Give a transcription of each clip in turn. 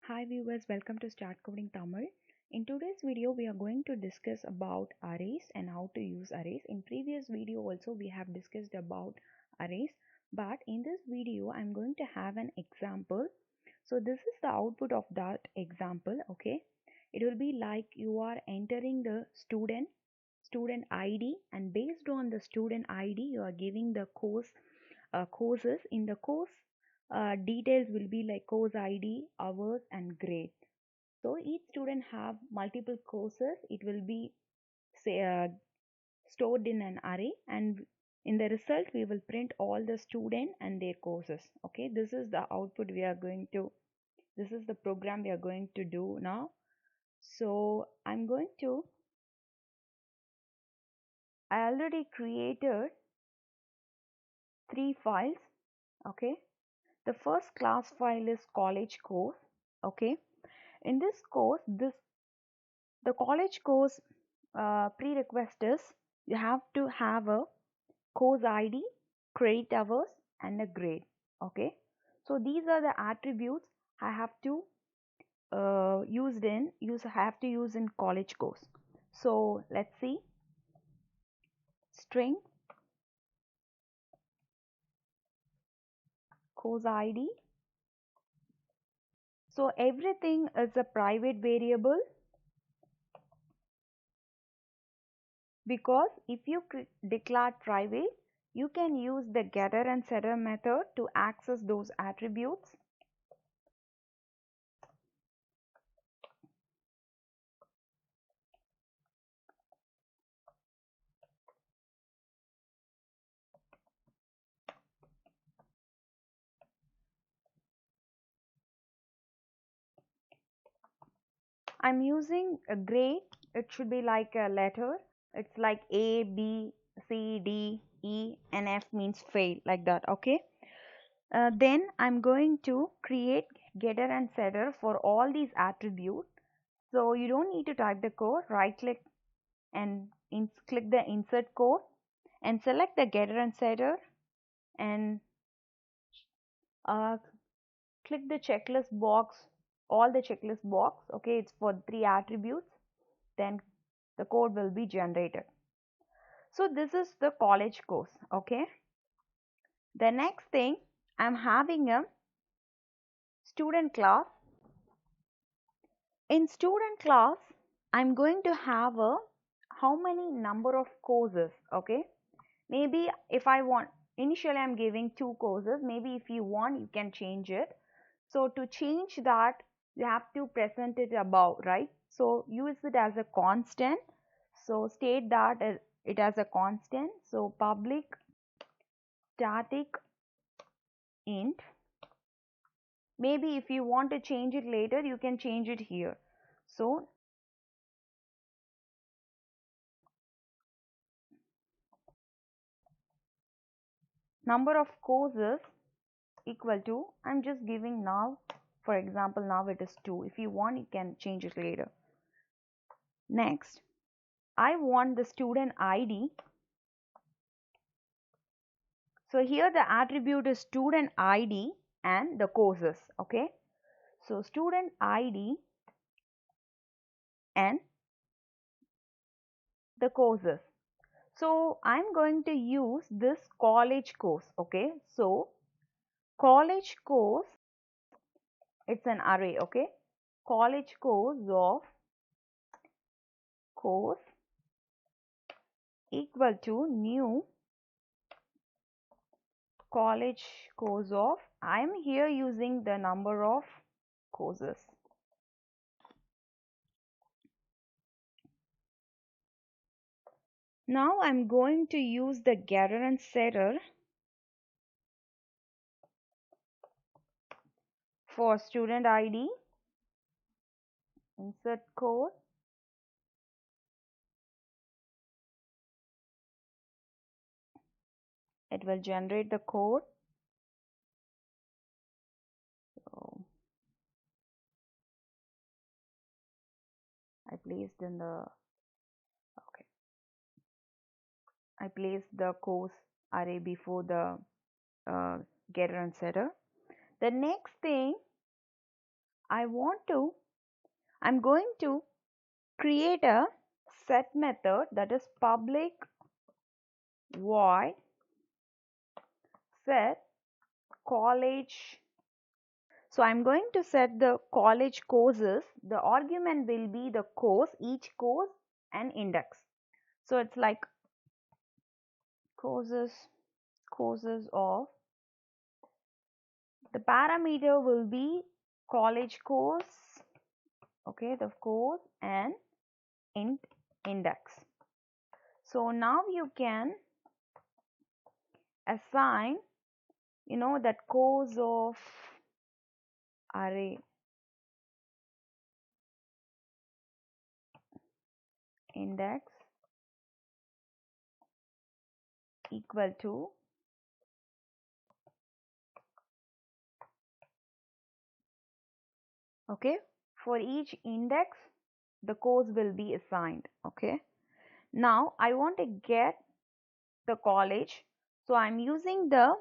Hi viewers, welcome to Start Coding Tamil. In today's video, we are going to discuss about arrays and how to use arrays. In previous video also we have discussed about arrays, but in this video I'm going to have an example. So this is the output of that example, okay? It will be like you are entering the student ID, and based on the student ID you are giving the courses. In the course details will be like course ID, hours and grade. So each student have multiple courses. It will be say stored in an array, and in the result we will print all the student and their courses. Okay, this is the output we are going to, this is the program we are going to do now. So I'm going to, I already created 3 files. Okay, the first class file is college course. Okay, in this course, the college course prerequisite is you have to have a course ID, credit hours and a grade. Okay, so these are the attributes I have to have to use in college course. So let's see, string course ID. So everything is a private variable, because if you declare private, you can use the getter and setter method to access those attributes. I'm using a grade. It should be like a letter. It's like A, B, C, D, E, and F means fail, like that. Okay. Then I'm going to create getter and setter for all these attributes. So you don't need to type the code. Right click and click the insert code and select the getter and setter, and uh, click the checklist box, all the checklist box. Okay, it's for 3 attributes. Then the code will be generated. So this is the college course. Okay, the next thing, I'm having a student class. In student class, I'm going to have a how many number of courses. Okay, maybe if I want, initially I'm giving 2 courses. Maybe if you want, you can change it. So to change that, you have to present it above, right? So use it as a constant. So state that it as a constant. So public static int. Maybe if you want to change it later, you can change it here. So number of courses equal to, I'm just giving now, for example, now it is 2. If you want, you can change it later. Next, I want the student ID. So here the attribute is student ID and the courses. Okay, so student ID and the courses. So I'm going to use this college course. Okay, so college course, it's an array. Okay, college course of course equal to new college course of, I am here using the number of courses. Now I'm going to use the getter and setter for student ID, insert code, it will generate the code. So I placed in the, okay, I placed the course array before the getter and setter. The next thing, I'm going to create a set method that is public void set college. So I'm going to set the college courses. The argument will be the course, each course and index. So it's like courses of, the parameter will be college course, okay, the course and index. So now you can assign, that course of array index equal to, okay, for each index the course will be assigned. Okay, now I want to get the college, so I'm using the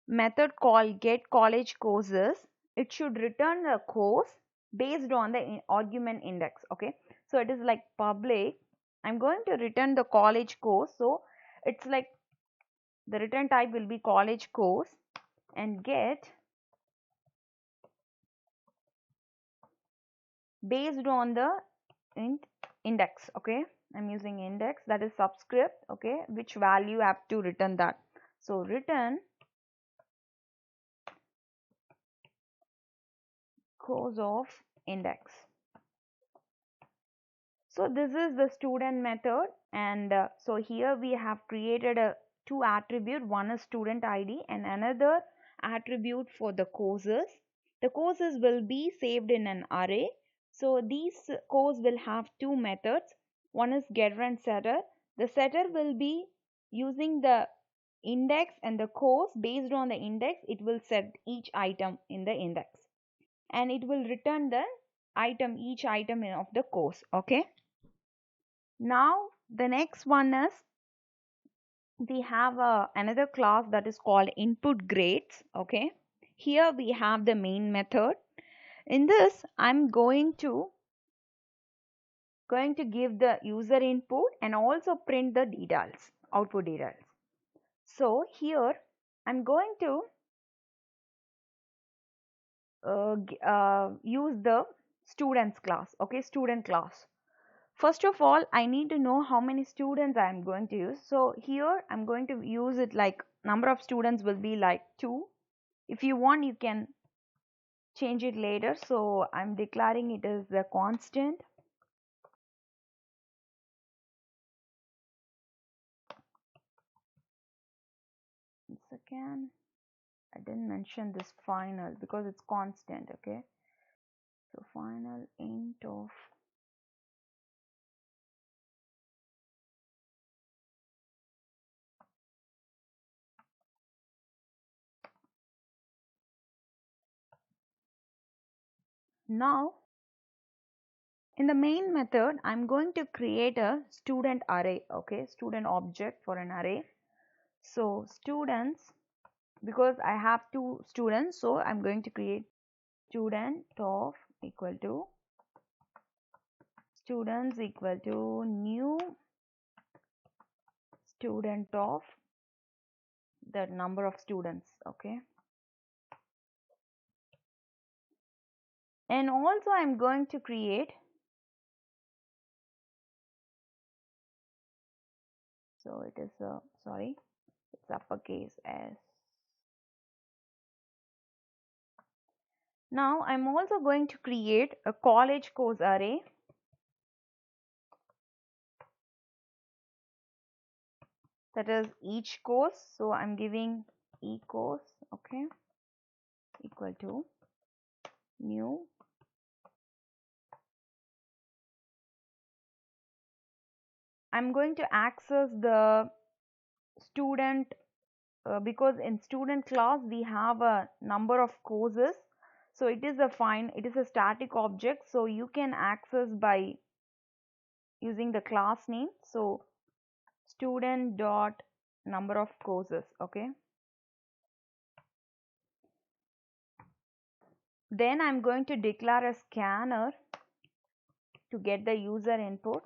method called get college courses. It should return a course based on the argument index. Okay, so it is like public, I'm going to return the college course, so it's like the return type will be college course, and get based on the index. Okay, I'm using index, that is subscript, okay, which value I have to return that. So return course of index. So this is the student method, and so here we have created a two attribute, one is student ID and another attribute for the courses. The courses will be saved in an array. So these course will have two methods, one is getter and setter. The setter will be using the index, and the course based on the index it will set each item in the index, and it will return the item, each item of the course. Okay, now the next one is, we have another class that is called input grades. Okay, here we have the main method. In this I'm going to give the user input and also print the details, output details. So here I'm going to use the students class. Okay, student class. First of all, I need to know how many students I am going to use. So here I'm going to use it like number of students will be like 2. If you want, you can change it later. So I'm declaring it as a constant. Second, I didn't mention this final because it's constant. Okay, so final int of, now in the main method I'm going to create a student array. Okay, student object for an array. So students, because I have 2 students, so I'm going to create student of equal to students equal to new student of the number of students. Okay, and also I'm going to create, so it is sorry, it's uppercase S. Now I'm also going to create a college course array, that is each course. So I'm giving e course, okay, equal to new. I'm going to access the student because in student class we have a number of courses, so it is a static object, so you can access by using the class name. So student dot number of courses. Okay, Then I'm going to declare a scanner to get the user input.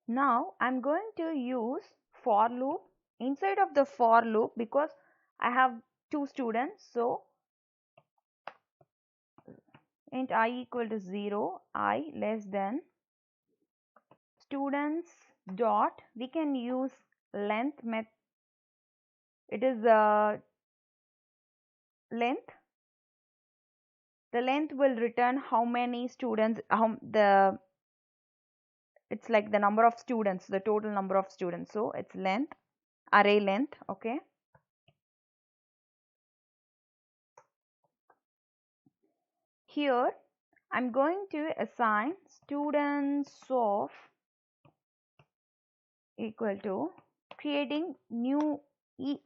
Now I'm going to use for loop. Inside of the for loop, because I have two students, so int I equal to 0, I less than students dot, we can use length method. It is length. The length will return how many students, it's like the number of students, the total number of students. So it's length, array length. Okay. Here I'm going to assign students of equal to creating new,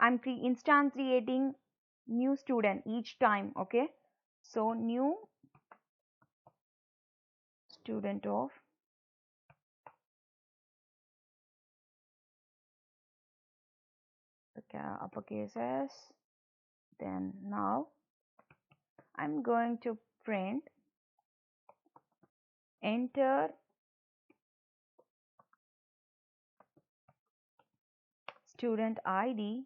I'm instantiating new student each time. Okay. So new student of uppercase S. Then now I'm going to print enter student ID.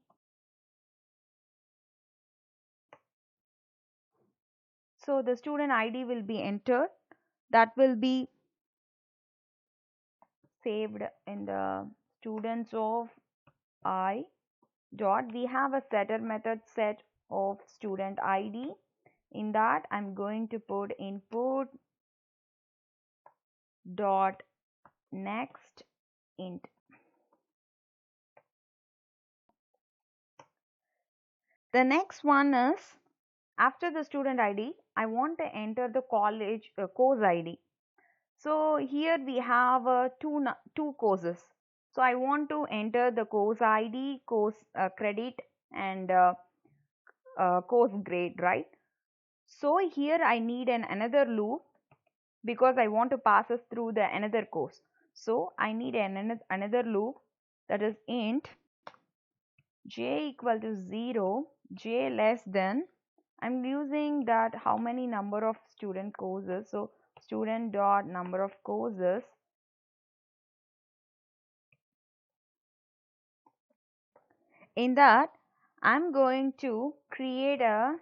So the student ID will be entered. That will be saved in the students of I dot. We have a setter method set of student ID. In that I'm going to put input dot next int. The next one is, after the student ID, I want to enter the college course ID. So here we have two courses. So I want to enter the course ID, course credit, and course grade, right? So here I need another loop because I want to pass us through the another course. So I need another loop, that is int j equal to 0, j less than, I'm using that how many number of student courses. So student dot number of courses. In that I'm going to create a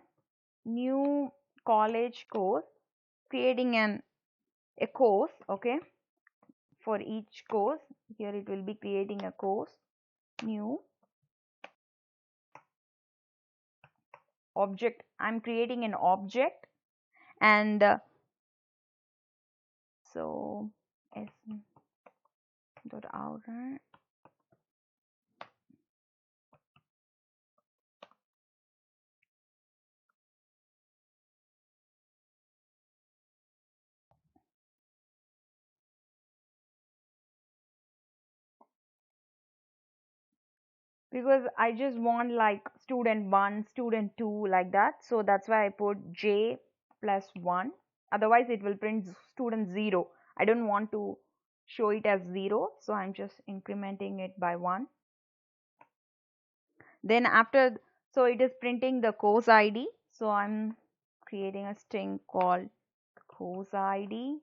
new college course, creating a course. Okay, for each course, here it will be creating a course, new object. I'm creating an object, and so s dot outer. Because I just want like student 1, student 2, like that. So that's why I put j plus 1. Otherwise it will print student 0. I don't want to show it as 0, so I'm just incrementing it by 1. Then after, so it is printing the course ID. So I'm creating a string called course ID.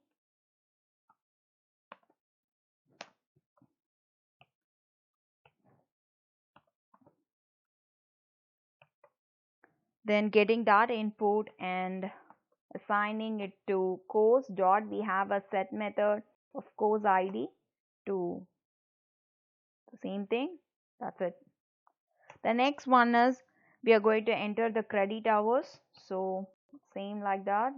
Then getting that input and assigning it to course dot, we have a set method of course ID to the same thing. That's it. The next one is, we are going to enter the credit hours. So same like that.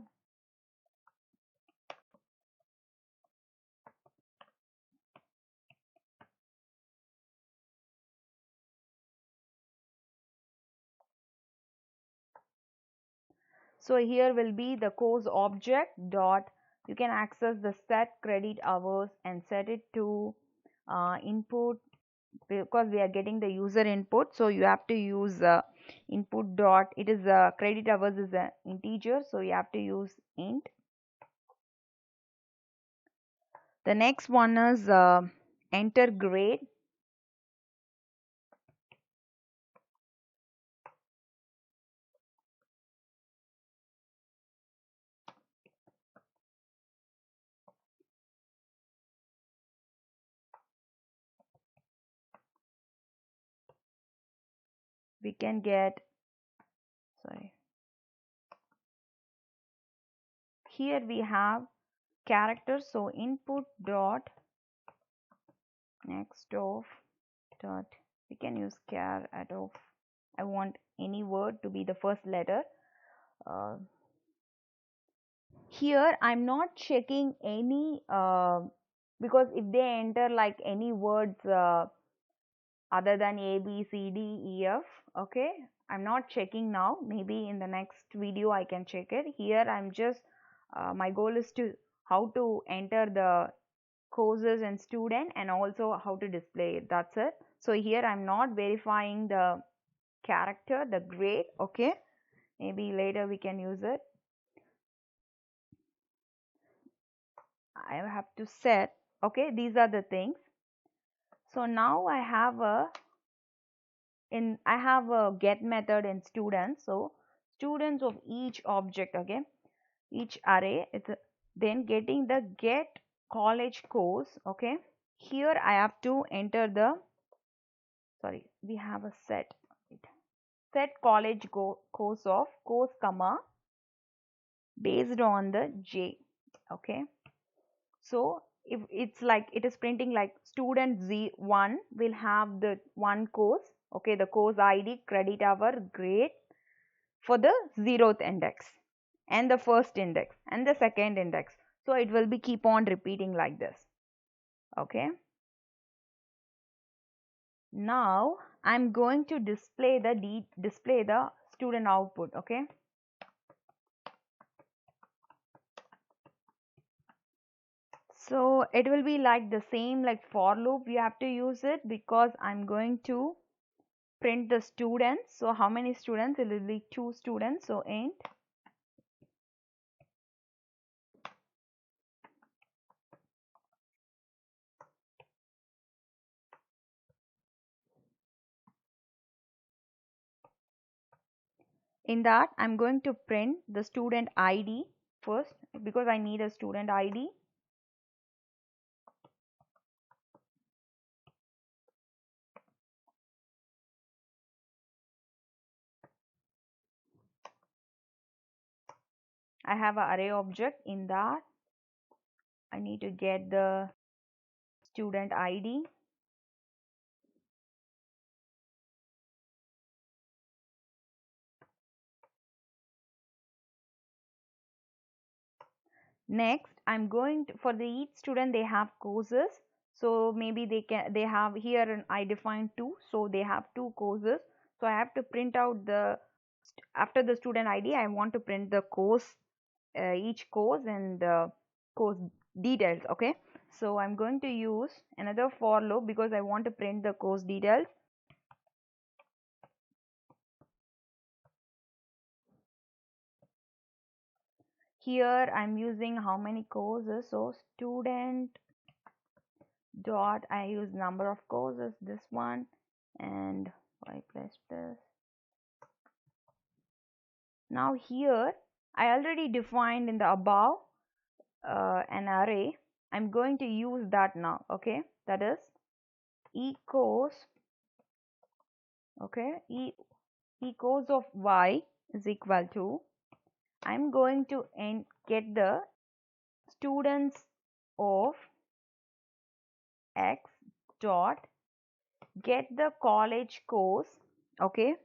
So here will be the course object dot, you can access the set credit hours and set it to input, because we are getting the user input. So you have to use input dot, it is credit hours is an integer, so you have to use int The next one is enter grade. We can get, sorry, here we have characters, so input dot next of dot, we can use char at of, I want any word to be the first letter. uh, Here I'm not checking any because if they enter like any words other than A, B, C, D, E, F, okay, I'm not checking now. Maybe in the next video I can check it. Here I'm just my goal is to how to enter the courses and student, and also how to display it. That's it. So here I'm not verifying the character, the grade. Okay, maybe later we can use it. I have to set, okay, these are the things. So now I have a get method in students. So students of each object, okay, each array, then getting the get college course. Okay, here I have to enter the, sorry, we have a set, set college course of course comma based on the J. Okay, so if it's like it is printing like student Z1 will have the one course, okay, the course ID, credit hour, grade for the 0th index and the first index and the second index. So it will be keep on repeating like this. Okay, now I'm going to display the student output. Okay, so it will be like the same like for loop. We have to use it because I'm going to print the students. So how many students? It will be 2 students. So int in that I'm going to print the student ID first because I need a student ID. I have an array object. In that I need to get the student ID. Next I'm going to, for the each student they have courses, so maybe they have here, and I define 2, so they have 2 courses. So I have to print out the, after the student ID I want to print the course, each course and the course details. Okay, so I'm going to use another for loop because I want to print the course details. Here I'm using how many courses, so student dot, I use number of courses, this one, and y plus this. Now here I already defined in the above an array. I'm going to use that now. Okay, that is equals, okay, equals of y is equal to, I'm going to get the students of x dot get the college course, okay,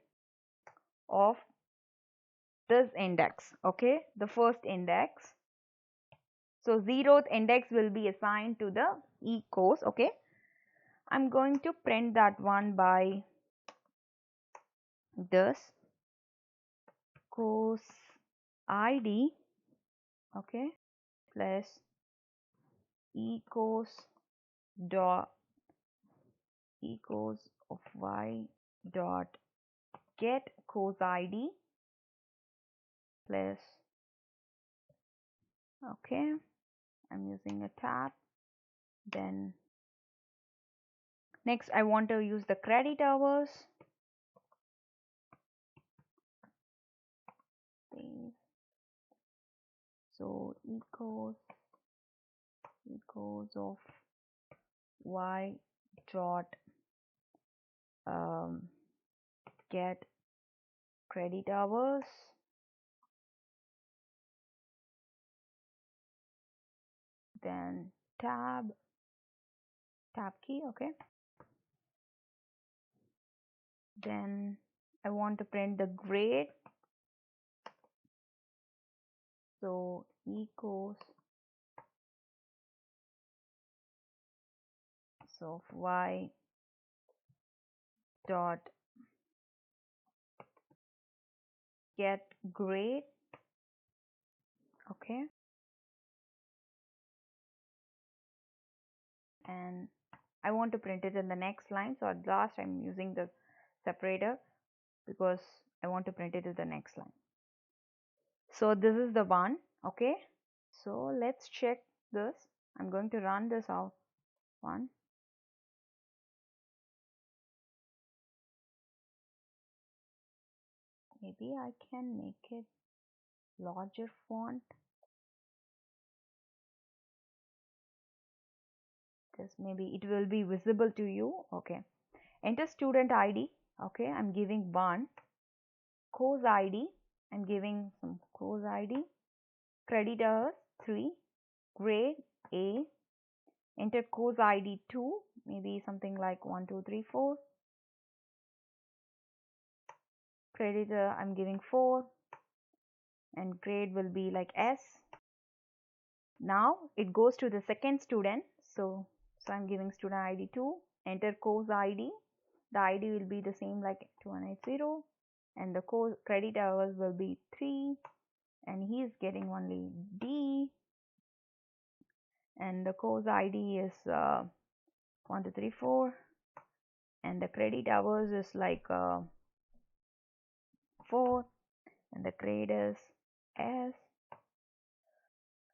of this index, okay, the first index. So 0th index will be assigned to the e course. Okay, I'm going to print that one by this course ID, okay, plus e course dot e course of y dot get course ID plus, okay, I'm using a tab, Then next I want to use the credit hours. So equals of y dot get credit hours, then tab key. Okay, then I want to print the grade, so equals of y dot get grade. Okay, and I want to print it in the next line, so at last I'm using the separator because I want to print it in the next line. So this is the one. Okay, so let's check this. I'm going to run this out. One, maybe I can make it larger font. This maybe it will be visible to you. Okay, enter student ID. Okay, I'm giving 1. Course ID, I'm giving some course ID. Credit hours 3. Grade A. Enter course ID 2, maybe something like 1 2 3 4. Credit I'm giving 4, and grade will be like S. Now it goes to the second student, so I'm giving student ID 2. Enter course ID. The ID will be the same like 2180, and the course credit hours will be 3, and he is getting only D, and the course ID is 1 2 3 4, and the credit hours is like 4, and the grade is S.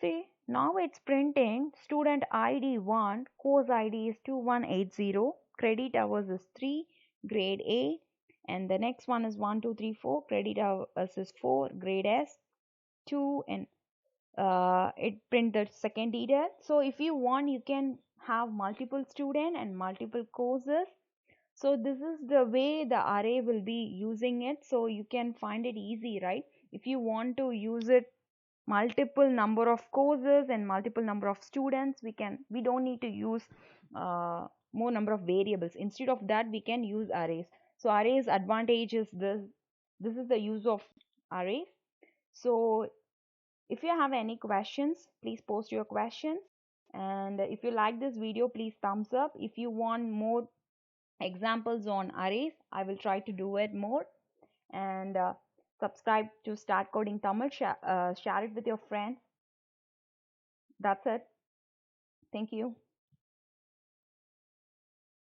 See, now it's printing student ID 1, course ID is 2180, credit hours is 3, grade A, and the next one is 1 2 3 4, credit hours is 4, grade S 2, and it print the second detail. So if you want, you can have multiple student and multiple courses. So this is the way the array will be using it, so you can find it easy, right? If you want to use it multiple number of courses and multiple number of students, we don't need to use more number of variables. Instead of that, we can use arrays. So arrays advantage is this is the use of arrays. So if you have any questions, please post your questions, and if you like this video, please thumbs up. If you want more examples on arrays, I will try to do it more. And subscribe to Start Coding Tamil. Share it with your friends. That's it. Thank you.